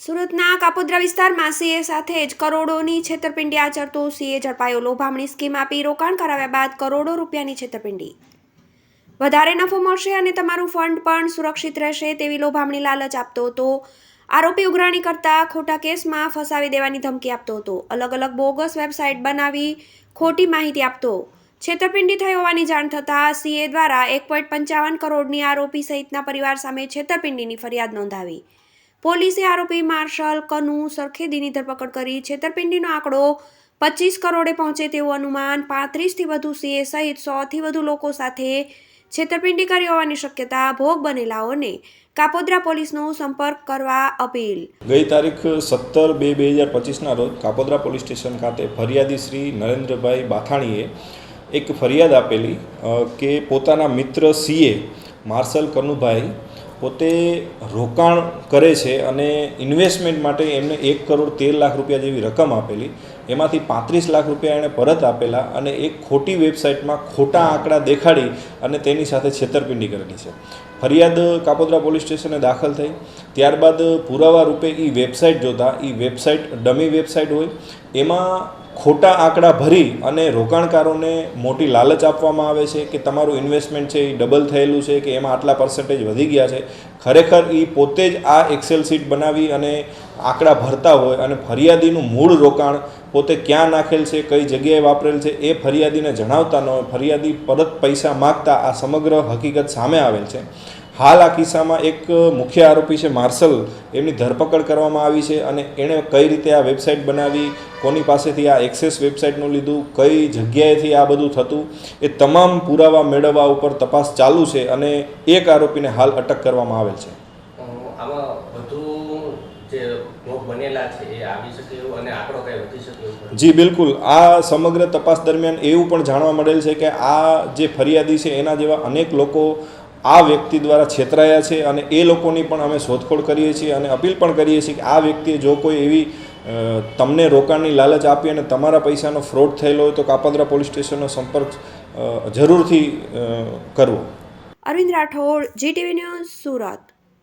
સુરતના કાપોદ્રા વિસ્તારમાં સીએ સાથે જ કરોડોની છેતરપિંડી આચરતો સીએ ઝડપાયો। લોભામણી સ્કીમ આપી રોકાણ કરાવ્યા બાદ કરોડો રૂપિયાની છેતરપિંડી। વધારે નફો મળશે અને તમારું ફંડ પણ સુરક્ષિત રહેશે તેવી લોભામણી લાલચ આપતો હતો। આરોપી ઉઘરાણી કરતા ખોટા કેસમાં ફસાવી દેવાની ધમકી આપતો હતો। અલગ અલગ બોગસ વેબસાઇટ બનાવી ખોટી માહિતી આપતો। છેતરપિંડી થઈ હોવાની જાણ થતાં સીએ દ્વારા 1.55 કરોડની આરોપી સહિતના પરિવાર સામે છેતરપિંડીની ફરિયાદ નોંધાવી। પોલીસે આરોપી માર્શલ કનુ સરખેદીની ધરપકડ કરી। છેતરપિંડીનો આંકડો 25 કરોડે પહોંચે તેવું અનુમાન। 35થી વધુ સીએ સહિત 100થી વધુ લોકો સાથે છેતરપિંડી કરી હોવાની શક્યતા। ભોગ બનેલાઓને કાપોદ્રા પોલીસનો સંપર્ક કરવા અપીલ। ગઈ તારીખ 17/2/2025ના રોજ કાપોદ્રા પોલીસ સ્ટેશન ખાતે ફરિયાદી શ્રી નરેન્દ્રભાઈ બાથાણીએ એક ફરિયાદ આપેલી કે પોતાના મિત્ર સીએ માર્શલ કનુભાઈ પોતે રોકાણ કરે છે અને ઇન્વેસ્ટમેન્ટ માટે એમને 1,13,00,000 રૂપિયા જેવી રકમ આપેલી। એમાંથી 35 લાખ રૂપિયા એણે પરત આપેલા અને એક ખોટી વેબસાઇટમાં ખોટા આંકડા દેખાડી અને તેની સાથે છેતરપિંડી કરેલી છે। ફરિયાદ કાપોદ્રા પોલીસ સ્ટેશને દાખલ થઈ। ત્યારબાદ પુરાવા રૂપે એ વેબસાઇટ જોતા એ વેબસાઇટ ડમી વેબસાઇટ હોય, એમાં ખોટા આંકડા ભરી અને રોકાણકારોને મોટી લાલચ આપવામાં આવે છે કે તમારું ઇન્વેસ્ટમેન્ટ છે એ ડબલ થયેલું છે કે એમાં આટલા પર્સન્ટેજ વધી ગયા છે। ખરેખર એ પોતે જ આ એક્સેલ શીટ બનાવી અને આંકડા ભરતા હોય અને ફરિયાદીનું મૂળ રોકાણ પોતે ક્યાં નાખેલ છે, કઈ જગ્યાએ વાપરેલ છે એ ફરિયાદીને જણાવતા ન હોય, ફરિયાદી પરત પૈસા માગતા આ સમગ્ર હકીકત સામે આવેલ છે। હાલ આ કિસ્સામાં એક મુખ્ય આરોપી છે માર્શલ, એમની ધરપકડ કરવામાં આવી છે અને એણે કઈ રીતે આ વેબસાઇટ બનાવી, કોની પાસેથી આ એક્સેસ વેબસાઇટનું લીધું, કઈ જગ્યાએથી આ બધું થતું, એ તમામ પુરાવા મેળવવા ઉપર તપાસ ચાલુ છે અને એક આરોપીને હાલ અટક કરવામાં આવેલ છે। આમાં વધુ જે ભોગ બનેલા છે એ આવી શકે એવું અને આંકડો કઈ વધી શકે એવું? જી બિલકુલ, આ સમગ્ર તપાસ દરમિયાન એવું પણ જાણવા મળેલ છે કે આ જે ફરિયાદી છે એના જેવા અનેક લોકો આ વ્યક્તિ દ્વારા છેતરાયા છે અને એ લોકોની પણ અમે શોધખોળ કરીએ છીએ અને અપીલ પણ કરીએ છીએ કે આ વ્યક્તિએ જો કોઈ એવી તમને રોકાણની લાલચ આપી અને તમારા પૈસાનો ફ્રોડ થયેલો હોય તો કાપોદ્રા પોલીસ સ્ટેશનનો સંપર્ક જરૂરથી કરવો। Arvind Rathod, GTV news, Surat.